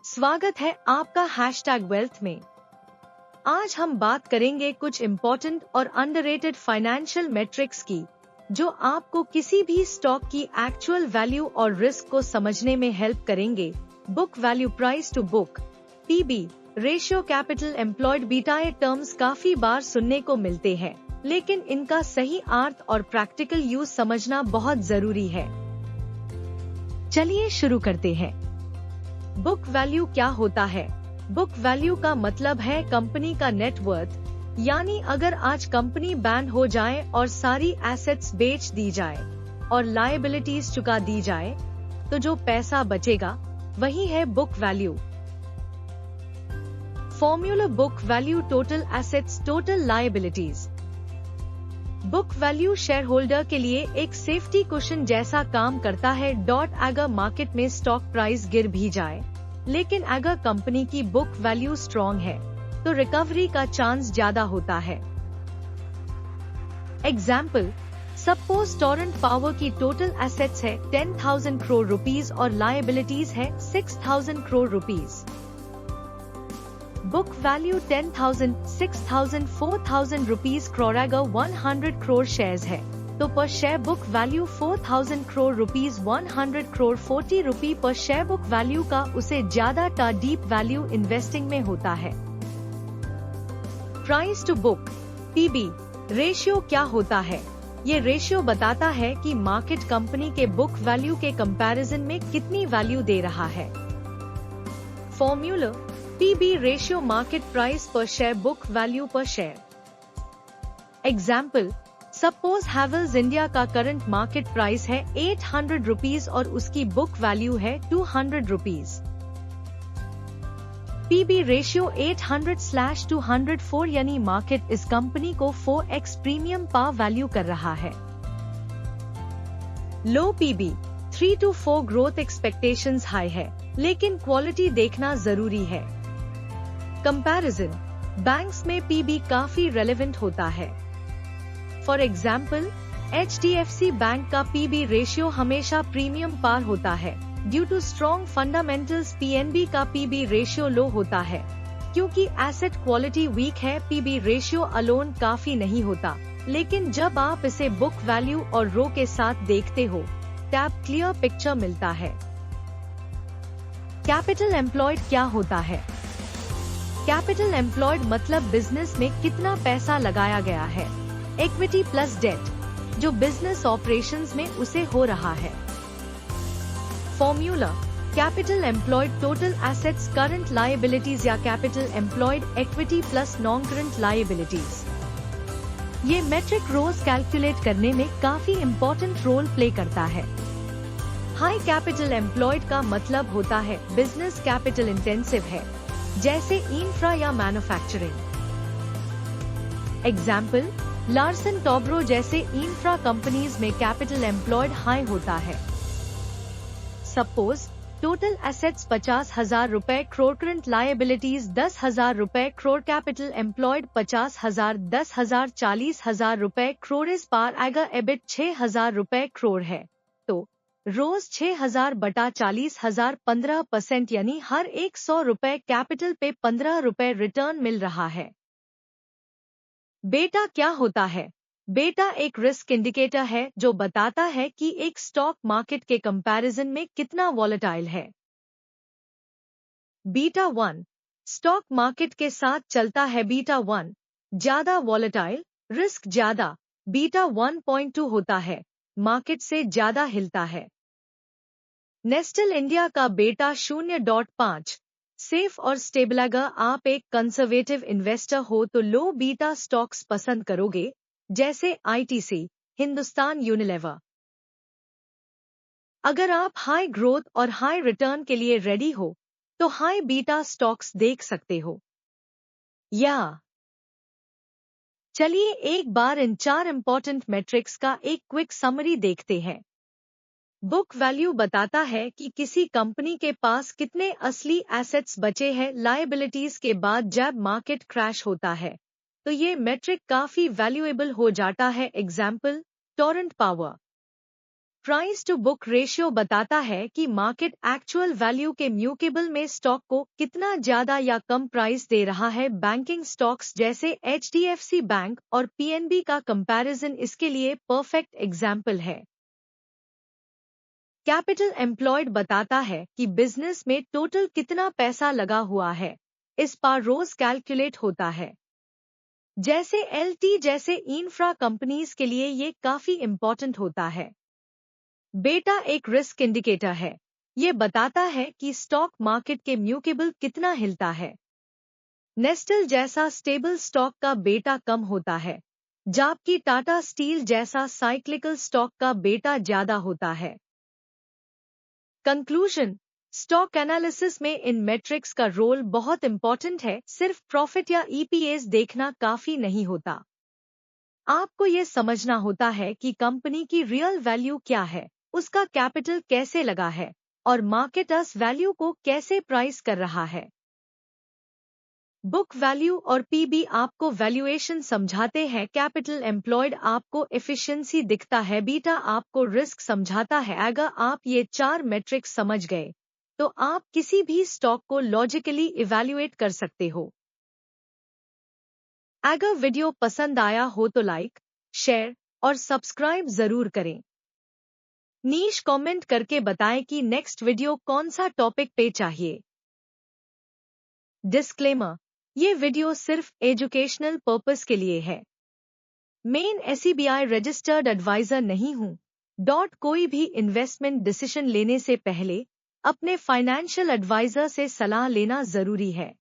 स्वागत है आपका #वेल्थ में। आज हम बात करेंगे कुछ इम्पोर्टेंट और अंडररेटेड फाइनेंशियल मेट्रिक्स की, जो आपको किसी भी स्टॉक की एक्चुअल वैल्यू और रिस्क को समझने में हेल्प करेंगे। Book value, price to book, PB ratio, capital employed, beta, ये टर्म्स काफी बार सुनने को मिलते हैं, लेकिन इनका सही अर्थ और प्रैक्टिकल यूज समझना बहुत जरूरी है। चलिए शुरू करते हैं। बुक वैल्यू क्या होता है? बुक वैल्यू का मतलब है कंपनी का नेटवर्थ, यानी अगर आज कंपनी बैन हो जाए और सारी एसेट्स बेच दी जाए और लायबिलिटीज चुका दी जाए, तो जो पैसा बचेगा वही है book value. Formula book value: total assets, total liabilities. Book value share holder के लिए एक सेफ्टी कुशन जैसा काम करता है। अगर मार्केट में स्टॉक प्राइस गिर भी जाए, लेकिन अगर कंपनी की बुक वैल्यू स्ट्रॉन्ग है, तो रिकवरी का चांस ज्यादा होता है। एग्जाम्पल: सपोज टोरेंट पावर की टोटल एसेट्स है 10,000 करोड़ रुपीज और लायबिलिटीज है 6,000 crore rupees. Book value 10,000, 6,000, 4,000 rupees crore. अगर 100 करोड़ शेयर्स है, तो पर share book value 4,000 crore rupees, 100 crore 40 रुपी पर शेयर। बुक वैल्यू का उसे ज्यादा डीप वैल्यू इन्वेस्टिंग में होता है। Price to book, PB ratio क्या होता है? ये रेशियो बताता है कि मार्केट कंपनी के बुक वैल्यू के कंपैरिजन में कितनी वैल्यू दे रहा है। Formula PB ratio: market price per share, book value per share. Example: suppose Havells India का करंट मार्केट प्राइस है 800 रुपीज और उसकी बुक वैल्यू है 200 रुपीज। पीबी रेशियो 800/204, यानी मार्केट इस कंपनी को 4x प्रीमियम पा वैल्यू कर रहा है। Low PB 3 to 4, growth expectations high है, लेकिन क्वालिटी देखना जरूरी है। कंपैरिजन: बैंक्स में पीबी काफी रेलेवेंट होता है। फॉर एग्जाम्पल, HDFC बैंक का पीबी रेशियो हमेशा प्रीमियम पार होता है due to strong fundamentals. PNB का पीबी रेशियो लो होता है क्योंकि एसेट क्वालिटी वीक है। पीबी रेशियो अलोन काफी नहीं होता, लेकिन जब आप इसे बुक वैल्यू और रो के साथ देखते हो, तब क्लियर पिक्चर मिलता है। कैपिटल एम्प्लॉयड क्या होता है? कैपिटल एम्प्लॉयड मतलब बिजनेस में कितना पैसा लगाया गया है। इक्विटी प्लस डेट, जो बिजनेस ऑपरेशंस में उसे हो रहा है। Formula capital employed: total assets, current liabilities, या capital employed equity plus non current liabilities. ये मेट्रिक रोज कैलकुलेट करने में काफी इम्पोर्टेंट रोल प्ले करता है। हाई कैपिटल एम्प्लॉयड का मतलब होता है बिजनेस कैपिटल इंटेंसिव है, जैसे इंफ्रा या मैन्युफैक्चरिंग। एग्जाम्पल: लार्सन टोब्रो जैसे इंफ्रा कंपनीज में कैपिटल एम्प्लॉयड हाई होता है। सपोज टोटल एसेट्स 50,000 रुपए करोड़, करंट लायबिलिटीज 10,000 रुपए करोड़, कैपिटल एम्प्लॉयड 50,000, 10,000, 40,000 रुपए करोड़ इस पार। अगर एबिट 6,000 रुपए करोड़ है, तो रोज 6,000 बटा 40,000 15%, यानी हर 100 रुपए कैपिटल पे 15 रुपए रिटर्न मिल रहा है। बेटा क्या होता है? बेटा एक रिस्क इंडिकेटर है जो बताता है कि एक स्टॉक मार्केट के कंपैरिजन में कितना वॉलेटाइल है। बीटा 1 स्टॉक मार्केट के साथ चलता है। बीटा 1 ज्यादा वॉलेटाइल, रिस्क ज्यादा। बीटा 1.2 होता है, मार्केट से ज्यादा हिलता है। नेस्टल इंडिया का बेटा 0.5 सेफ और स्टेबल। अगर आप एक कंजर्वेटिव इन्वेस्टर हो तो लो बीटा स्टॉक्स पसंद करोगे, जैसे ITC, हिंदुस्तान यूनिलीवर। अगर आप हाई ग्रोथ और हाई रिटर्न के लिए रेडी हो, तो हाई बीटा स्टॉक्स देख सकते हो। या चलिए एक बार इन 4 इंपॉर्टेंट मेट्रिक्स का एक क्विक समरी देखते हैं। बुक वैल्यू बताता है कि किसी कंपनी के पास कितने असली एसेट्स बचे हैं लायबिलिटीज के बाद जब मार्केट क्रैश होता है, तो ये मेट्रिक काफी वैल्यूएबल हो जाता है। Example: Torrent Power price to book ratio बताता है कि मार्केट एक्चुअल वैल्यू के म्यूकेबल में स्टॉक को कितना ज्यादा या कम प्राइस दे रहा है। बैंकिंग स्टॉक्स जैसे HDFC बैंक और PNB का कंपैरिजन इसके लिए परफेक्ट एग्जाम्पल है। कैपिटल एम्प्लॉयड बताता है कि बिजनेस में टोटल कितना पैसा लगा हुआ है, इस पर रोज कैलकुलेट होता है। जैसे LT जैसे इंफ्रा कंपनीज के लिए ये काफी इम्पोर्टेंट होता है। बेटा एक रिस्क इंडिकेटर है, ये बताता है कि स्टॉक मार्केट के म्यूकेबल कितना हिलता है। नेस्टल जैसा स्टेबल स्टॉक का बेटा कम होता है, जबकि टाटा स्टील जैसा साइक्लिकल स्टॉक का बेटा ज्यादा होता है। कंक्लूजन, स्टॉक एनालिसिस में इन मेट्रिक्स का रोल बहुत इंपॉर्टेंट है। सिर्फ प्रॉफिट या EPS देखना काफी नहीं होता। आपको ये समझना होता है कि कंपनी की रियल वैल्यू क्या है, उसका कैपिटल कैसे लगा है और मार्केट उस वैल्यू को कैसे प्राइस कर रहा है। बुक वैल्यू और PB आपको वैल्यूएशन समझाते हैं। कैपिटल एम्प्लॉयड आपको एफिशिएंसी दिखता है। बीटा आपको रिस्क समझाता है। अगर आप ये 4 मैट्रिक्स समझ गए तो आप किसी भी स्टॉक को लॉजिकली इवैल्यूएट कर सकते हो। अगर वीडियो पसंद आया हो तो लाइक, शेयर और सब्सक्राइब जरूर करें। नीश कमेंट करके बताएं कि नेक्स्ट वीडियो कौन सा टॉपिक पे चाहिए। डिस्क्लेमर, ये वीडियो सिर्फ एजुकेशनल पर्पस के लिए है। मेन SEBI रजिस्टर्ड एडवाइजर नहीं हूँ। कोई भी इन्वेस्टमेंट डिसीजन लेने से पहले अपने फाइनेंशियल एडवाइजर से सलाह लेना जरूरी है।